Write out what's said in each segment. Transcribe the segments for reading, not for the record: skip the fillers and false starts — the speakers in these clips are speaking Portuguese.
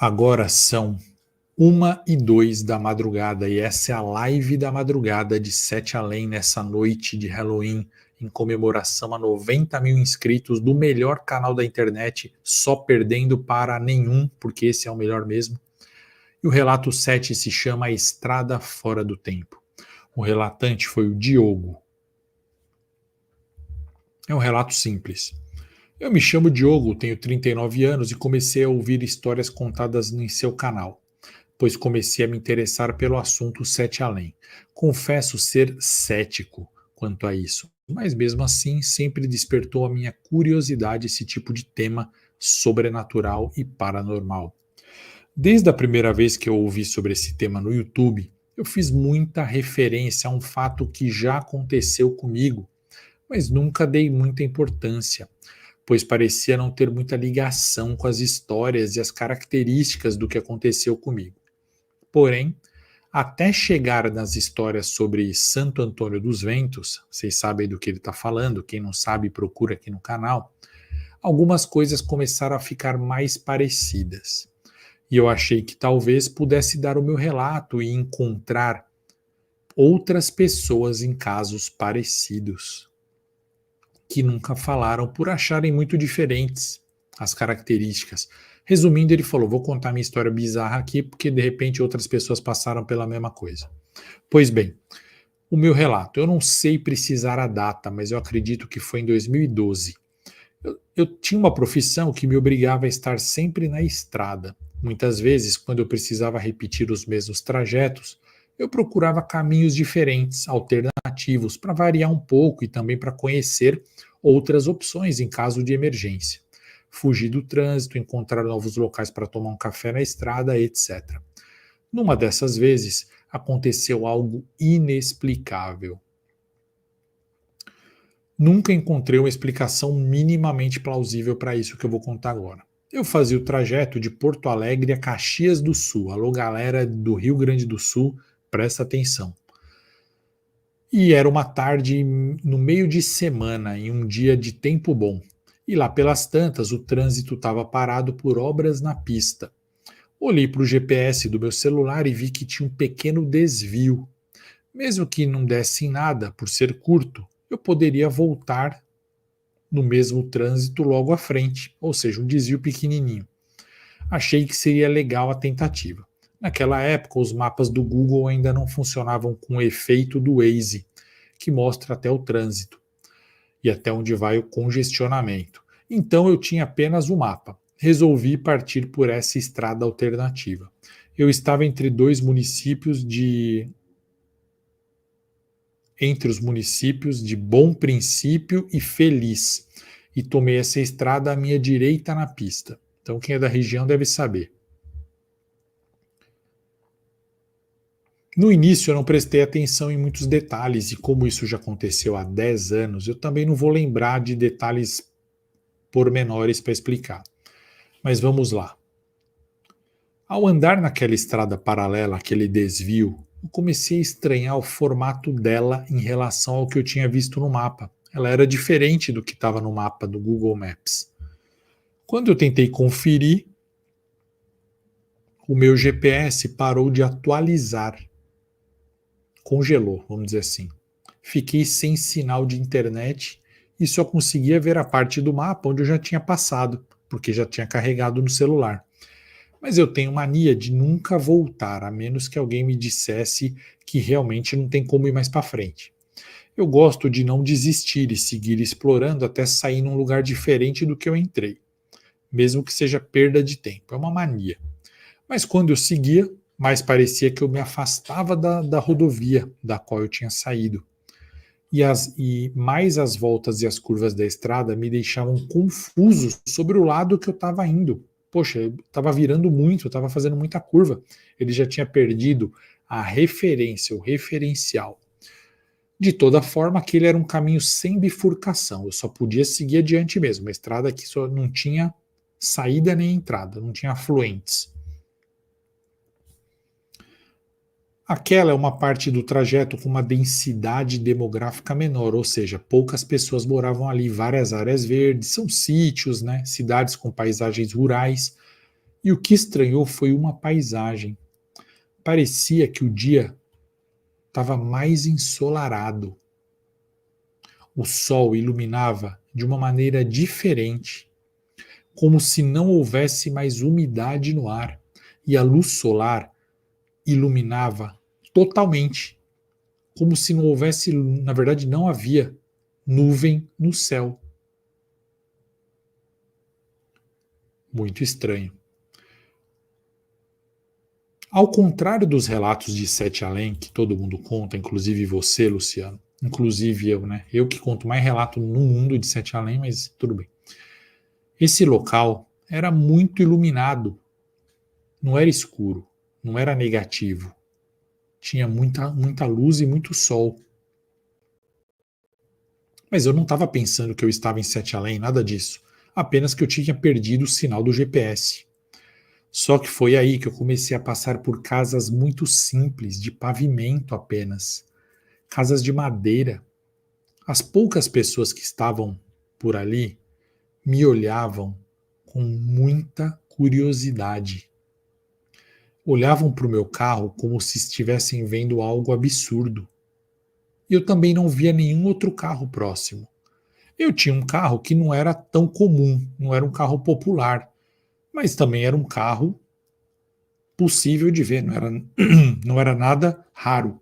Agora são 1h02 da madrugada e essa é a live da madrugada de Sete Além nessa noite de Halloween em comemoração a 90 mil inscritos do melhor canal da internet, só perdendo para nenhum, porque esse é o melhor mesmo. E o relato 7 se chama A Estrada Fora do Tempo. O relatante foi o Diogo. É um relato simples. Eu me chamo Diogo, tenho 39 anos e comecei a ouvir histórias contadas em seu canal, pois comecei a me interessar pelo assunto Sete Além. Confesso ser cético quanto a isso, mas mesmo assim sempre despertou a minha curiosidade esse tipo de tema sobrenatural e paranormal. Desde a primeira vez que eu ouvi sobre esse tema no YouTube, eu fiz muita referência a um fato que já aconteceu comigo, mas nunca dei muita importância, pois parecia não ter muita ligação com as histórias e as características do que aconteceu comigo. Porém, até chegar nas histórias sobre Santo Antônio dos Ventos, vocês sabem do que ele está falando, quem não sabe procura aqui no canal, algumas coisas começaram a ficar mais parecidas. E eu achei que talvez pudesse dar o meu relato e encontrar outras pessoas em casos parecidos, que nunca falaram por acharem muito diferentes as características. Resumindo, ele falou: vou contar minha história bizarra aqui, porque de repente outras pessoas passaram pela mesma coisa. Pois bem, o meu relato, eu não sei precisar a data, mas eu acredito que foi em 2012. Eu tinha uma profissão que me obrigava a estar sempre na estrada. Muitas vezes, quando eu precisava repetir os mesmos trajetos, eu procurava caminhos diferentes, alternativos, para variar um pouco e também para conhecer outras opções em caso de emergência. Fugir do trânsito, encontrar novos locais para tomar um café na estrada, etc. Numa dessas vezes, aconteceu algo inexplicável. Nunca encontrei uma explicação minimamente plausível para isso que eu vou contar agora. Eu fazia o trajeto de Porto Alegre a Caxias do Sul. Alô, galera do Rio Grande do Sul, presta atenção. E era uma tarde no meio de semana, em um dia de tempo bom. E lá pelas tantas, o trânsito estava parado por obras na pista. Olhei para o GPS do meu celular e vi que tinha um pequeno desvio. Mesmo que não desse em nada, por ser curto, eu poderia voltar no mesmo trânsito logo à frente, ou seja, um desvio pequenininho. Achei que seria legal a tentativa. Naquela época, os mapas do Google ainda não funcionavam com o efeito do Waze, que mostra até o trânsito e até onde vai o congestionamento. Então eu tinha apenas o mapa. Resolvi partir por essa estrada alternativa. Eu estava entre os municípios de Bom Princípio e Feliz, e tomei essa estrada à minha direita na pista. Então quem é da região deve saber. No início eu não prestei atenção em muitos detalhes, e como isso já aconteceu há 10 anos, eu também não vou lembrar de detalhes pormenores para explicar. Mas vamos lá. Ao andar naquela estrada paralela, aquele desvio, eu comecei a estranhar o formato dela em relação ao que eu tinha visto no mapa. Ela era diferente do que estava no mapa do Google Maps. Quando eu tentei conferir, o meu GPS parou de atualizar. Congelou, vamos dizer assim. Fiquei sem sinal de internet e só conseguia ver a parte do mapa onde eu já tinha passado, porque já tinha carregado no celular. Mas eu tenho mania de nunca voltar, a menos que alguém me dissesse que realmente não tem como ir mais para frente. Eu gosto de não desistir e seguir explorando até sair num lugar diferente do que eu entrei, mesmo que seja perda de tempo. É uma mania. Mas quando eu seguia, mais parecia que eu me afastava da rodovia da qual eu tinha saído. E mais as voltas e as curvas da estrada me deixavam confuso sobre o lado que eu estava indo. Poxa, eu estava virando muito, eu estava fazendo muita curva. Ele já tinha perdido a referência, o referencial. De toda forma, aquele era um caminho sem bifurcação. Eu só podia seguir adiante mesmo. Uma estrada que só não tinha saída nem entrada, não tinha afluentes. Aquela é uma parte do trajeto com uma densidade demográfica menor, ou seja, poucas pessoas moravam ali, várias áreas verdes, são sítios, né, cidades com paisagens rurais, E o que estranhou foi uma paisagem. Parecia que o dia estava mais ensolarado. O sol iluminava de uma maneira diferente, como se não houvesse mais umidade no ar, e a luz solar iluminava totalmente, como se não houvesse, na verdade, não havia nuvem no céu. Muito estranho. Ao contrário dos relatos de Sete Além, que todo mundo conta, inclusive você, Luciano, inclusive eu, né? Eu que conto mais relato no mundo de Sete Além, mas tudo bem. Esse local era muito iluminado, não era escuro, não era negativo. Tinha muita luz e muito sol. Mas eu não estava pensando que eu estava em Sete Além, nada disso. Apenas que eu tinha perdido o sinal do GPS. Só que foi aí que eu comecei a passar por casas muito simples, de pavimento apenas. Casas de madeira. As poucas pessoas que estavam por ali me olhavam com muita curiosidade. Olhavam para o meu carro como se estivessem vendo algo absurdo. E eu também não via nenhum outro carro próximo. Eu tinha um carro que não era tão comum, não era um carro popular, mas também era um carro possível de ver, não era nada raro.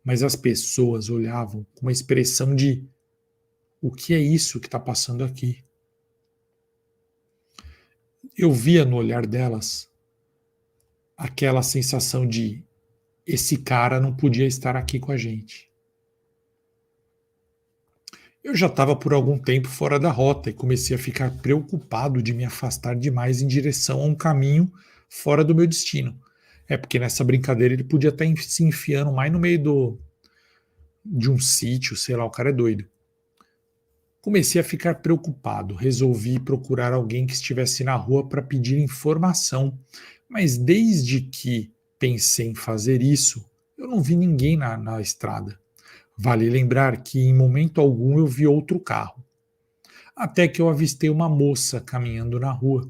Mas as pessoas olhavam com uma expressão de: o que é isso que está passando aqui? Eu via no olhar delas aquela sensação de: esse cara não podia estar aqui com a gente. Eu já estava por algum tempo fora da rota e comecei a ficar preocupado de me afastar demais em direção a um caminho fora do meu destino. É porque nessa brincadeira ele podia estar se enfiando mais no meio de um sítio, sei lá, o cara é doido. Comecei a ficar preocupado, resolvi procurar alguém que estivesse na rua para pedir informação, mas desde que pensei em fazer isso, eu não vi ninguém na estrada. Vale lembrar que em momento algum eu vi outro carro, até que eu avistei uma moça caminhando na rua.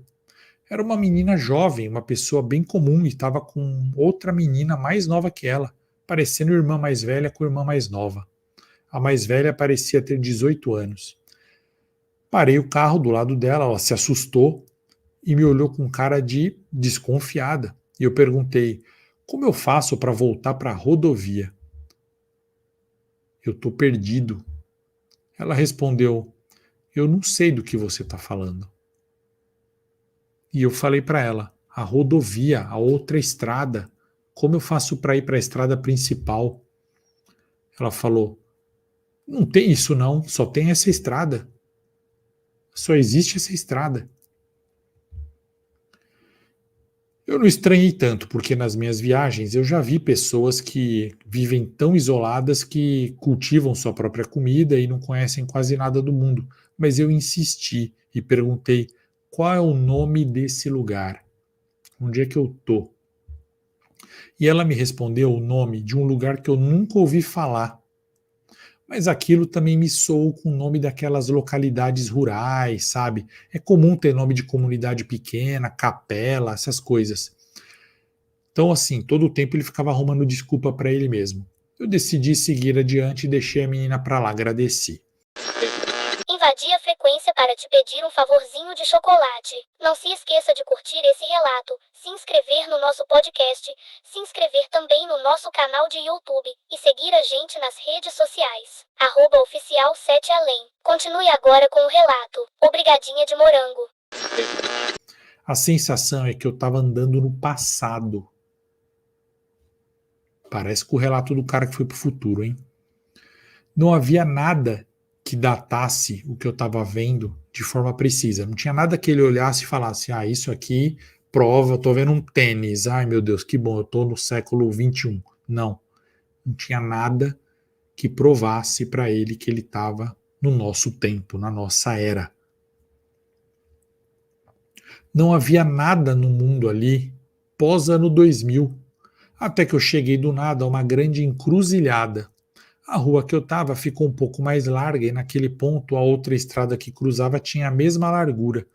Era uma menina jovem, uma pessoa bem comum, e estava com outra menina mais nova que ela, parecendo irmã mais velha com irmã mais nova. A mais velha parecia ter 18 anos. Parei o carro do lado dela, ela se assustou e me olhou com cara de desconfiada. E eu perguntei: como eu faço para voltar para a rodovia? Eu estou perdido. Ela respondeu: eu não sei do que você está falando. E eu falei para ela: a rodovia, a outra estrada, como eu faço para ir para a estrada principal? Ela falou: não tem isso não, só tem essa estrada. Só existe essa estrada. Eu não estranhei tanto, porque nas minhas viagens eu já vi pessoas que vivem tão isoladas que cultivam sua própria comida e não conhecem quase nada do mundo. Mas eu insisti e perguntei: qual é o nome desse lugar? Onde é que eu tô? E ela me respondeu o nome de um lugar que eu nunca ouvi falar. Mas aquilo também me soou com o nome daquelas localidades rurais, sabe? É comum ter nome de comunidade pequena, capela, essas coisas. Então, assim, todo o tempo ele ficava arrumando desculpa para ele mesmo. Eu decidi seguir adiante e deixei a menina para lá, agradeci. Invadi a frequência para te pedir um favorzinho de chocolate. Não se esqueça de curtir esse relato, se inscrever no nosso podcast, se inscrever também no nosso canal de YouTube e seguir a gente nas redes sociais. @oficial 7 além. Continue agora com o relato. Obrigadinha de morango. A sensação é que eu estava andando no passado. Parece com o relato do cara que foi pro futuro, hein? Não havia nada que datasse o que eu estava vendo de forma precisa. Não tinha nada que ele olhasse e falasse: ah, isso aqui prova, estou vendo um tênis. Ai, meu Deus, que bom, eu estou no século XXI. Não. Não tinha nada que provasse para ele que ele estava no nosso tempo, na nossa era. Não havia nada no mundo ali pós-ano 2000, até que eu cheguei do nada a uma grande encruzilhada. A rua que eu estava ficou um pouco mais larga e naquele ponto a outra estrada que cruzava tinha a mesma largura.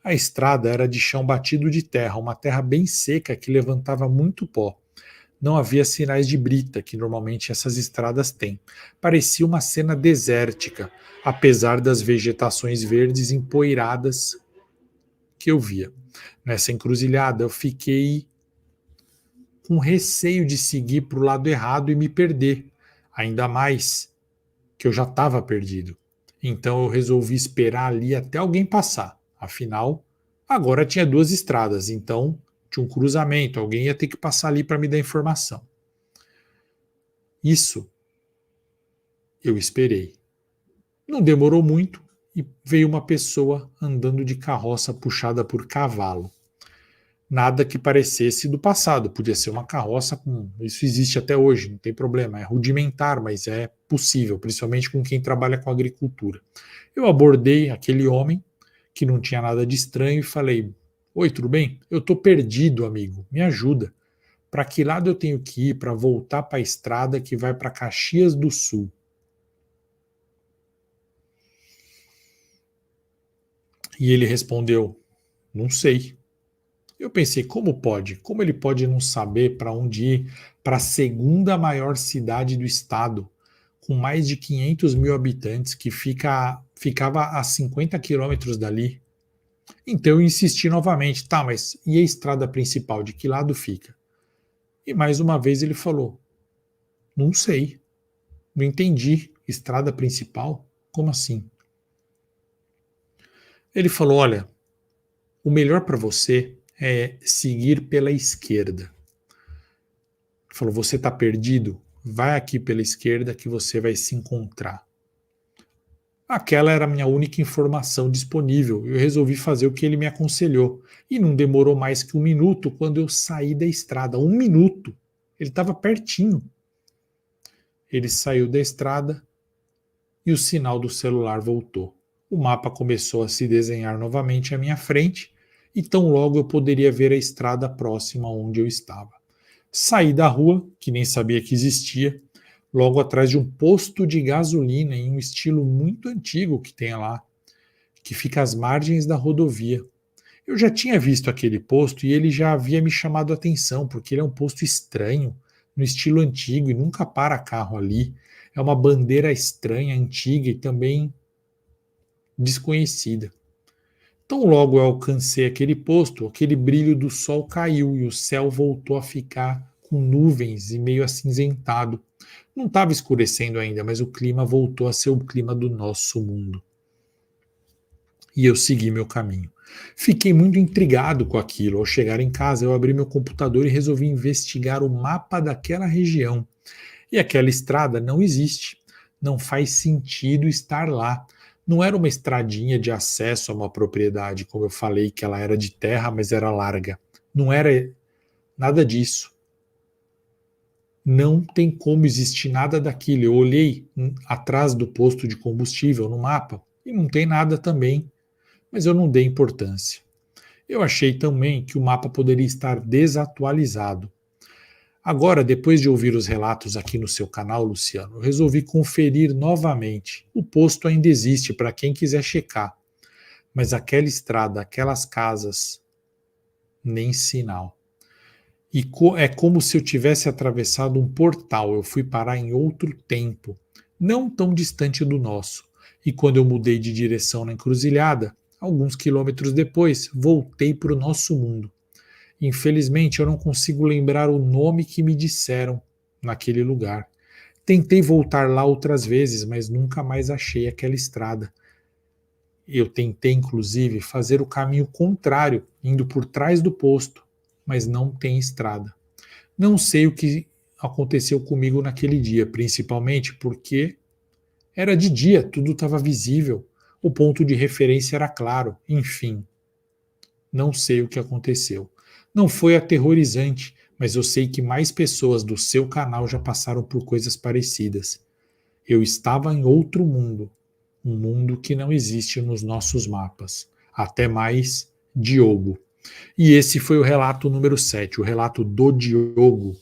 A estrada era de chão batido de terra, uma terra bem seca que levantava muito pó. Não havia sinais de brita, que normalmente essas estradas têm. Parecia uma cena desértica, apesar das vegetações verdes empoeiradas que eu via. Nessa encruzilhada, eu fiquei com receio de seguir para o lado errado e me perder, ainda mais que eu já estava perdido. Então eu resolvi esperar ali até alguém passar. Afinal, agora tinha duas estradas, então tinha um cruzamento, alguém ia ter que passar ali para me dar informação. Isso eu esperei. Não demorou muito e veio uma pessoa andando de carroça puxada por cavalo. Nada que parecesse do passado, podia ser uma carroça com. Isso existe até hoje, não tem problema, é rudimentar, mas é possível, principalmente com quem trabalha com agricultura. Eu abordei aquele homem, que não tinha nada de estranho, e falei: Oi, tudo bem? Eu estou perdido, amigo, me ajuda. Para que lado eu tenho que ir para voltar para a estrada que vai para Caxias do Sul? E ele respondeu: Não sei. Eu pensei, como pode? Como ele pode não saber para onde ir para a segunda maior cidade do estado, com mais de 500 mil habitantes, que ficava a 50 quilômetros dali? Então eu insisti novamente, tá, mas e a estrada principal, de que lado fica? E mais uma vez ele falou, não sei, não entendi, estrada principal? Como assim? Ele falou, olha, o melhor para você é seguir pela esquerda. Ele falou, você está perdido? Vai aqui pela esquerda que você vai se encontrar. Aquela era a minha única informação disponível. Eu resolvi fazer o que ele me aconselhou. E não demorou mais que 1 minuto quando eu saí da estrada. 1 minuto. Ele estava pertinho. Ele saiu da estrada e o sinal do celular voltou. O mapa começou a se desenhar novamente à minha frente e tão logo eu poderia ver a estrada próxima onde eu estava. Saí da rua, que nem sabia que existia, logo atrás de um posto de gasolina em um estilo muito antigo que tem lá, que fica às margens da rodovia. Eu já tinha visto aquele posto e ele já havia me chamado a atenção, porque ele é um posto estranho, no estilo antigo e nunca para carro ali. É uma bandeira estranha, antiga e também desconhecida. Tão logo eu alcancei aquele posto, aquele brilho do sol caiu e o céu voltou a ficar com nuvens e meio acinzentado. Não estava escurecendo ainda, mas o clima voltou a ser o clima do nosso mundo. E eu segui meu caminho. Fiquei muito intrigado com aquilo. Ao chegar em casa, eu abri meu computador e resolvi investigar o mapa daquela região. E aquela estrada não existe. Não faz sentido estar lá. Não era uma estradinha de acesso a uma propriedade, como eu falei, que ela era de terra, mas era larga. Não era nada disso. Não tem como existir nada daquilo. Eu olhei atrás do posto de combustível no mapa e não tem nada também, mas eu não dei importância. Eu achei também que o mapa poderia estar desatualizado. Agora, depois de ouvir os relatos aqui no seu canal, Luciano, eu resolvi conferir novamente. O posto ainda existe para quem quiser checar, mas aquela estrada, aquelas casas, nem sinal. E é como se eu tivesse atravessado um portal, eu fui parar em outro tempo, não tão distante do nosso. E quando eu mudei de direção na encruzilhada, alguns quilômetros depois, voltei para o nosso mundo. Infelizmente, eu não consigo lembrar o nome que me disseram naquele lugar. Tentei voltar lá outras vezes, mas nunca mais achei aquela estrada. Eu tentei, inclusive, fazer o caminho contrário, indo por trás do posto, mas não tem estrada. Não sei o que aconteceu comigo naquele dia, principalmente porque era de dia, tudo estava visível, o ponto de referência era claro, enfim. Não sei o que aconteceu. Não foi aterrorizante, mas eu sei que mais pessoas do seu canal já passaram por coisas parecidas. Eu estava em outro mundo, um mundo que não existe nos nossos mapas. Até mais, Diogo. E esse foi o relato número 7, o relato do Diogo.